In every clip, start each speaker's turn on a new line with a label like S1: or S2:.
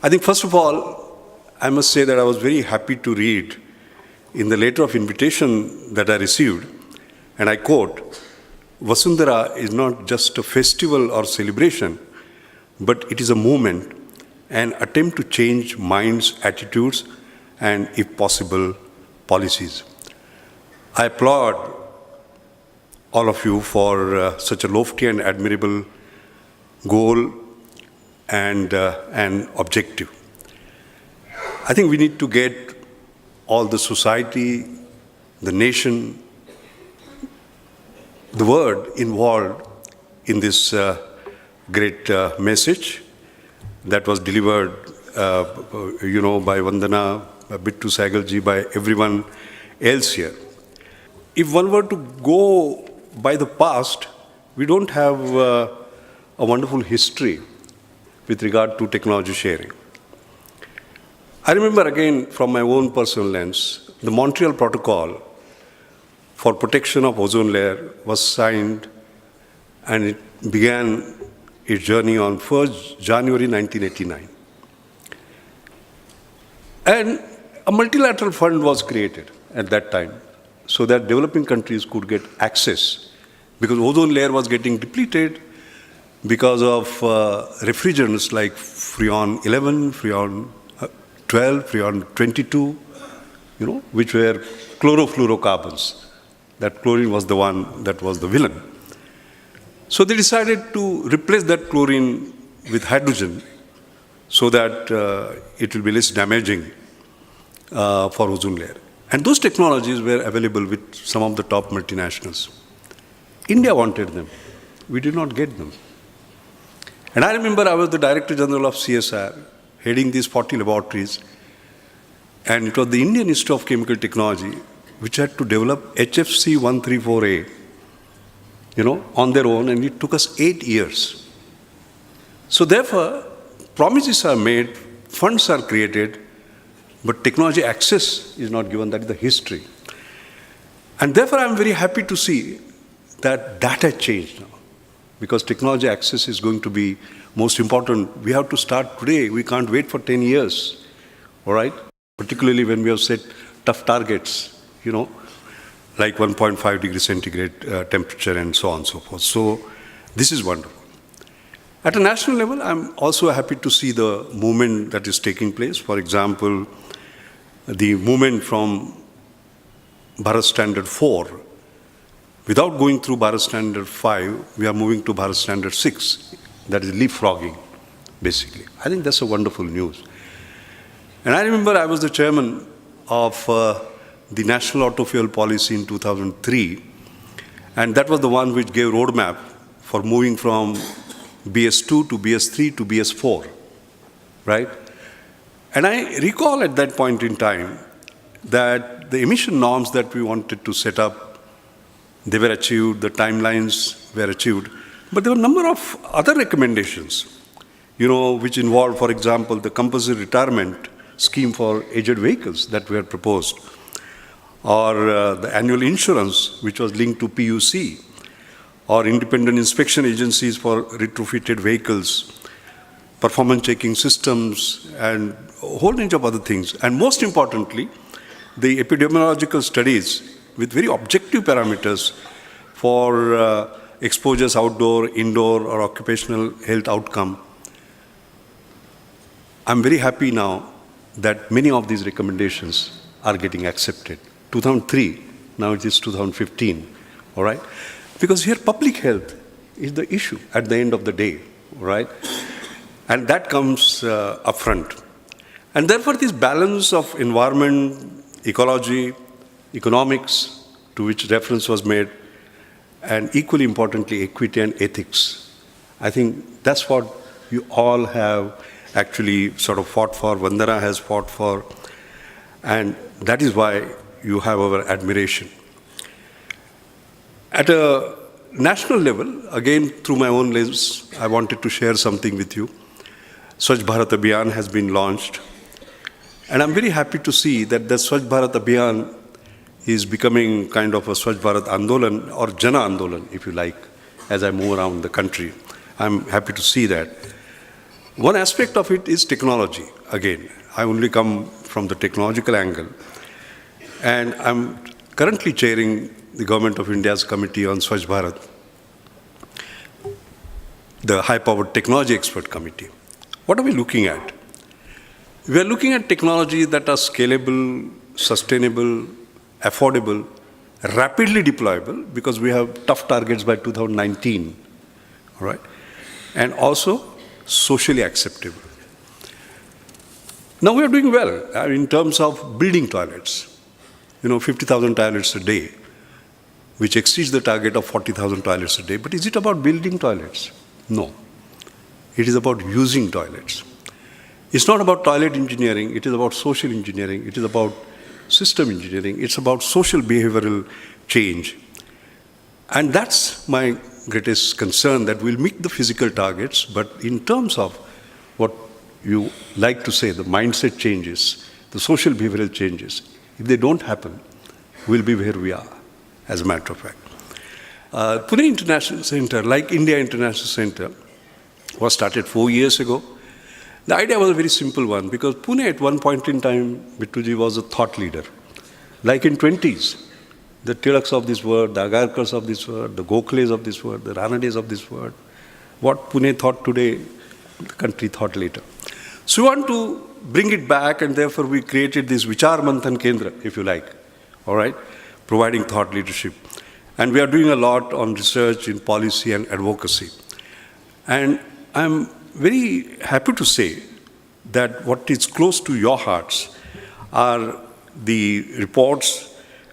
S1: I think first of all, I must say that I was very happy to read in the letter of invitation that I received, and I quote, Vasundhara is not just a festival or celebration, but it is a movement, an attempt to change minds, attitudes, and, if possible, policies. I applaud all of you for such a lofty and admirable goal and an objective. I think we need to get all the society, the nation, the world involved in this great message that was delivered, by Vandana, Bittu Saigalji, by everyone else here. If one were to go by the past, we don't have a wonderful history with regard to technology sharing. I remember again from my own personal lens, the Montreal Protocol for protection of ozone layer was signed and it began its journey on 1st January 1989. And a multilateral fund was created at that time so that developing countries could get access because ozone layer was getting depleted because of refrigerants like Freon 11, Freon 12, Freon 22, which were chlorofluorocarbons. That chlorine was the one that was the villain. So they decided to replace that chlorine with hydrogen so that it will be less damaging for ozone layer. And those technologies were available with some of the top multinationals. India wanted them. We did not get them. And I remember I was the Director General of CSIR, heading these 40 laboratories, and it was the Indian Institute of Chemical Technology which had to develop HFC 134A, on their own, and it took us 8 years. So therefore, promises are made, funds are created, but technology access is not given. That is the history. And therefore, I'm very happy to see that has changed now, because technology access is going to be most important. We have to start today. We can't wait for 10 years, all right? Particularly when we have set tough targets, like 1.5 degrees centigrade temperature and so on and so forth. So this is wonderful. At a national level, I'm also happy to see the movement that is taking place. For example, the movement from Bharat Standard 4. Without going through Bharat Standard 5, we are moving to Bharat Standard 6. That is leapfrogging, basically. I think that's a wonderful news. And I remember I was the chairman of the National Auto Fuel Policy in 2003, and that was the one which gave roadmap for moving from BS2 to BS3 to BS4, right? And I recall at that point in time that the emission norms that we wanted to set up, they were achieved, the timelines were achieved, but there were a number of other recommendations, which involved, for example, the compulsory retirement scheme for aged vehicles that were proposed, or the annual insurance, which was linked to PUC, or independent inspection agencies for retrofitted vehicles, performance checking systems, and a whole range of other things. And most importantly, the epidemiological studies with very objective parameters for exposures outdoor, indoor, or occupational health outcome. I'm very happy now that many of these recommendations are getting accepted. 2003, now it is 2015, all right? Because here public health is the issue at the end of the day, all right? And that comes up front. And therefore, this balance of environment, ecology, economics, to which reference was made, and equally importantly, equity and ethics. I think that's what you all have actually sort of fought for, Vandana has fought for, and that is why you have our admiration. At a national level, again, through my own lens, I wanted to share something with you. Swachh Bharat Abhiyan has been launched, and I'm very happy to see that the Swachh Bharat Abhiyan is becoming kind of a Swachh Bharat Andolan, or Jana Andolan, if you like, as I move around the country. I'm happy to see that. One aspect of it is technology. Again, I only come from the technological angle. And I'm currently chairing the Government of India's Committee on Swachh Bharat, the high-powered technology expert committee. What are we looking at? We are looking at technologies that are scalable, sustainable, affordable, rapidly deployable, because we have tough targets by 2019, all right? And also socially acceptable. Now we are doing well in terms of building toilets. 50,000 toilets a day, which exceeds the target of 40,000 toilets a day. But is it about building toilets? No. It is about using toilets. It's not about toilet engineering. It is about social engineering. It is about system engineering. It's about social behavioral change. And that's my greatest concern, that we'll meet the physical targets, but in terms of what you like to say, the mindset changes, the social behavioral changes, if they don't happen, we'll be where we are, as a matter of fact. Pune International Center, like India International Center, was started 4 years ago. The idea was a very simple one, because Pune at one point in time, Bittuji was a thought leader. Like in 20s, the Tilaks of this world, the Agarkars of this world, the Gokhales of this world, the Ranades of this world, what Pune thought today, the country thought later. So we want to bring it back, and therefore we created this Vichar Manthan Kendra, if you like, all right, providing thought leadership. And we are doing a lot on research in policy and advocacy. And I'm very happy to say that what is close to your hearts are the reports,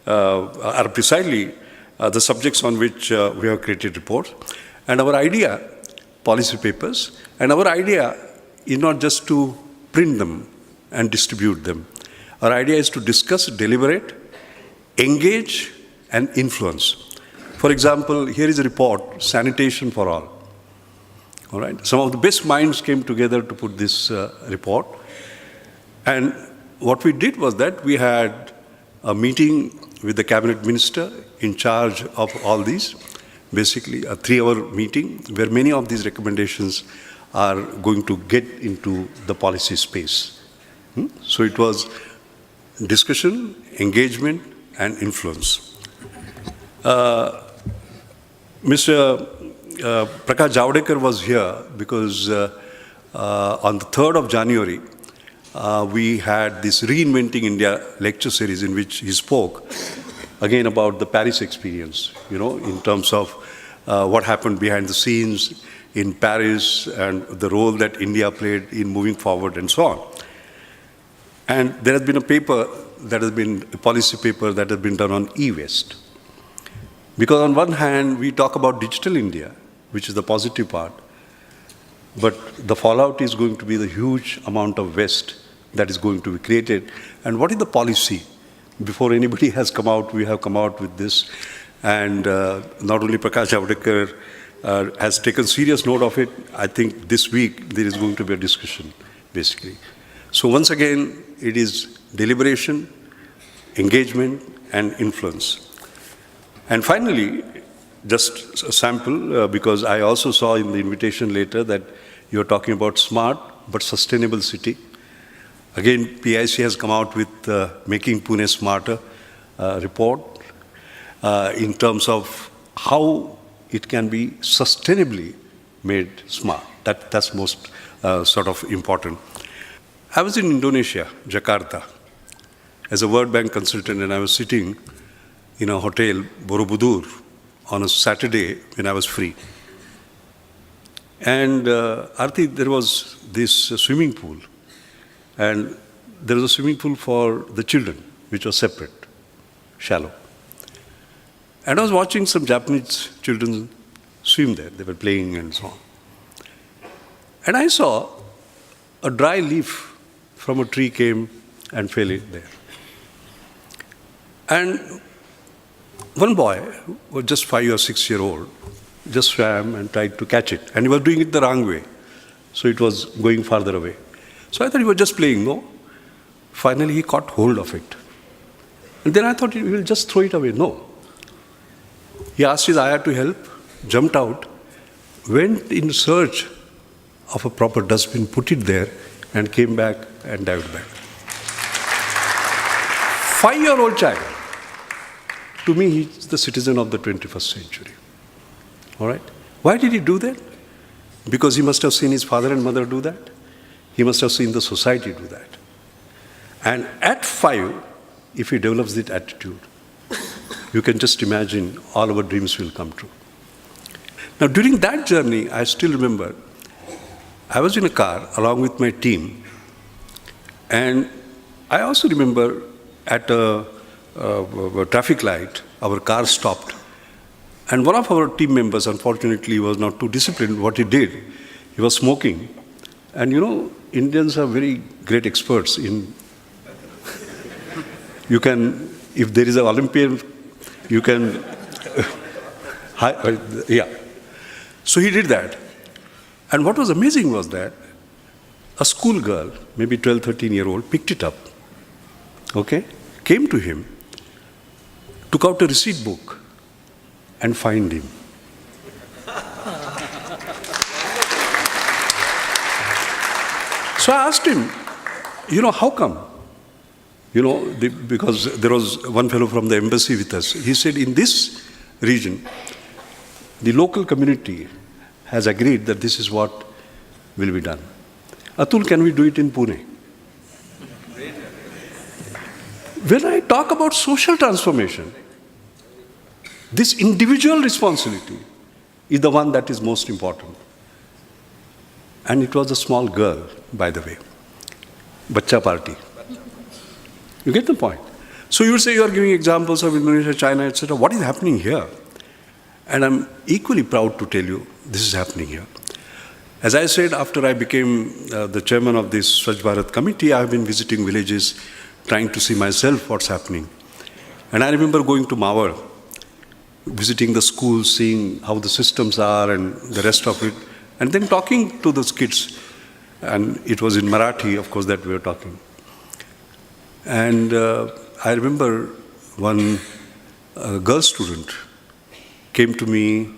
S1: are precisely the subjects on which we have created reports. And our idea, policy papers, and our idea is not just to print them and distribute them. Our idea is to discuss, deliberate, engage, and influence. For example, here is a report, Sanitation for All. All right? Some of the best minds came together to put this report. And what we did was that we had a meeting with the cabinet minister in charge of all these, basically a 3-hour meeting where many of these recommendations are going to get into the policy space. So it was discussion, engagement, and influence. Mr. Prakash Javadekar was here because on the 3rd of January, we had this Reinventing India lecture series in which he spoke again about the Paris experience, in terms of what happened behind the scenes in Paris and the role that India played in moving forward and so on. And there has been a policy paper that has been done on e-waste. Because on one hand, we talk about digital India, which is the positive part, but the fallout is going to be the huge amount of waste that is going to be created. And what is the policy? Before anybody has come out, we have come out with this. And not only Prakash Javadekar has taken serious note of it, I think this week there is going to be a discussion, basically. So once again, it is deliberation, engagement, and influence. And finally, just a sample, because I also saw in the invitation later that you're talking about smart but sustainable city. Again, PIC has come out with Making Pune Smarter report in terms of how it can be sustainably made smart. That's most sort of important. I was in Indonesia, Jakarta, as a World Bank consultant, and I was sitting in a hotel, Borobudur, on a Saturday when I was free. And Arti, there was this swimming pool, and there was a swimming pool for the children, which was separate, shallow. And I was watching some Japanese children swim there. They were playing and so on. And I saw a dry leaf from a tree came and fell in there. And one boy, who was just 5 or 6 years old, just swam and tried to catch it. And he was doing it the wrong way. So it was going farther away. So I thought he was just playing, no? Finally, he caught hold of it. And then I thought he will just throw it away. No. He asked his ayah to help, jumped out, went in search of a proper dustbin, put it there, and came back and dived back. 5-year-old child. To me, he's the citizen of the 21st century. All right? Why did he do that? Because he must have seen his father and mother do that. He must have seen the society do that. And at 5, if he develops that attitude, you can just imagine all our dreams will come true. Now, during that journey, I still remember, I was in a car along with my team, and I also remember at a traffic light, our car stopped. And one of our team members, unfortunately, was not too disciplined. What he did, he was smoking. And you know, Indians are very great experts in, you can, if there is an Olympian, you can, yeah. So he did that. And what was amazing was that a school girl, maybe 12, 13-year-old, picked it up, okay, came to him, took out a receipt book, and fined him. So I asked him, you know, how come? You know, because there was one fellow from the embassy with us. He said, in this region, the local community has agreed that this is what will be done. Atul, can we do it in Pune? When I talk about social transformation, this individual responsibility is the one that is most important. And it was a small girl, by the way. Bacha party. You get the point? So you will say you are giving examples of Indonesia, China, etc. What is happening here? And I'm equally proud to tell you this is happening here. As I said, after I became the chairman of this Swachh Bharat committee, I have been visiting villages, trying to see myself what's happening. And I remember going to Mawar, visiting the schools, seeing how the systems are and the rest of it, and then talking to those kids. And it was in Marathi, of course, that we were talking. And I remember one girl student came to me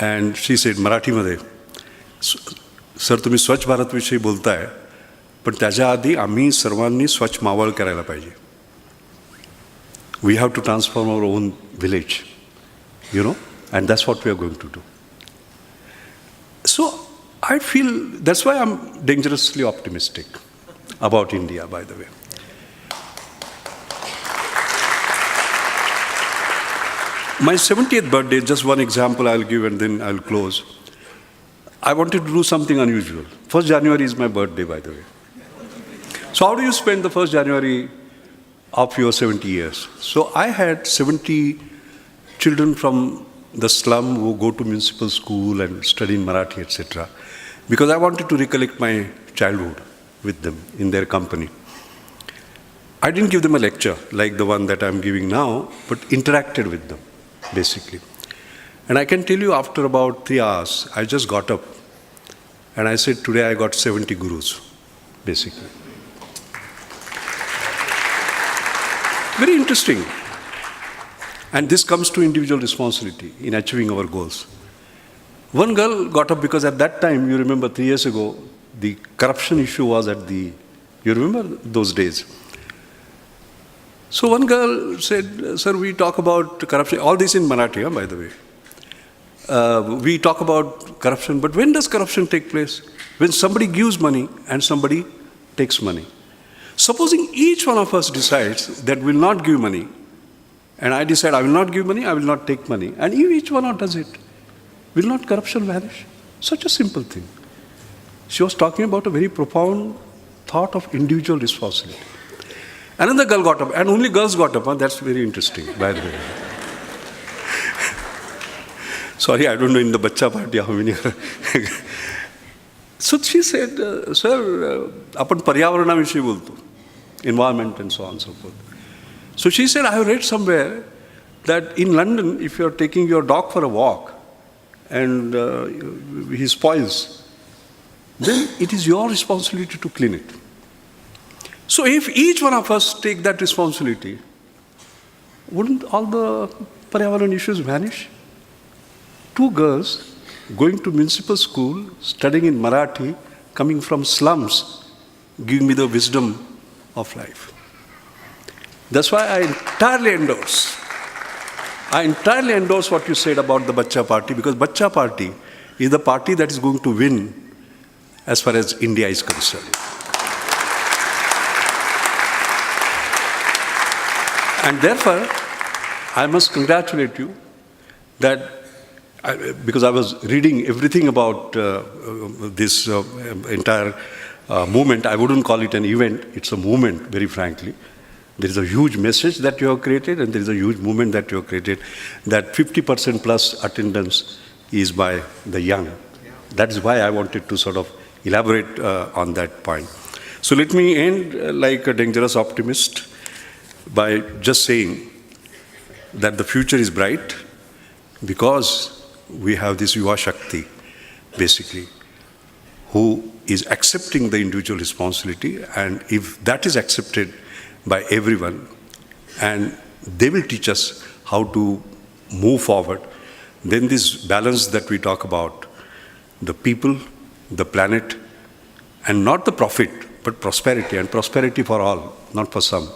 S1: and she said, Marathi मध्ये, sir तुम्ही स्वच्छ भारत विषयी बोलताय, पण त्याच्या आधी आम्ही सर्वांनी स्वच्छ मावळ करायला पाहिजे. We have to transform our own village, you know, and that's what we are going to do. So I feel that's why I'm dangerously optimistic about India, by the way. My 70th birthday, just one example I'll give and then I'll close. I wanted to do something unusual. 1st January is my birthday, by the way. So how do you spend the 1st January of your 70 years? So I had 70 children from the slum who go to municipal school and study in Marathi, etc. Because I wanted to recollect my childhood with them in their company. I didn't give them a lecture like the one that I'm giving now, but interacted with them, basically. And I can tell you after about 3 hours, I just got up and I said, today I got 70 gurus, basically. Very interesting. And this comes to individual responsibility in achieving our goals. One girl got up because at that time, you remember 3 years ago, the corruption issue was at the, you remember those days? So one girl said, sir, we talk about corruption, all this in Marathi, by the way. We talk about corruption, but when does corruption take place? When somebody gives money and somebody takes money. Supposing each one of us decides that we will not give money, and I decide I will not give money, I will not take money, and if each one does it, will not corruption vanish? Such a simple thing. She was talking about a very profound thought of individual responsibility. Another girl got up, and only girls got up. That's very interesting, by the way. Sorry, I don't know in the Bacha party how many are. So she said, sir, apan paryavaranaviषयी बोलतो, environment and so on and so forth. So she said, I have read somewhere that in London, if you are taking your dog for a walk and he spoils, then it is your responsibility to clean it. So if each one of us take that responsibility, wouldn't all the Paryavaran issues vanish? 2 girls going to municipal school, studying in Marathi, coming from slums, giving me the wisdom of life. That's why I entirely endorse what you said about the Bachcha Party, because Bachcha Party is the party that is going to win as far as India is concerned. And therefore, I must congratulate you that, because I was reading everything about this entire movement. I wouldn't call it an event, it's a movement, very frankly. There is a huge message that you have created, and there is a huge movement that you have created, that 50% plus attendance is by the young. That is why I wanted to sort of elaborate on that point. So let me end like a dangerous optimist by just saying that the future is bright because we have this Yuva Shakti, basically, who is accepting the individual responsibility, and if that is accepted by everyone, and they will teach us how to move forward, then this balance that we talk about, the people, the planet, and not the profit, but prosperity, and prosperity for all, not for some.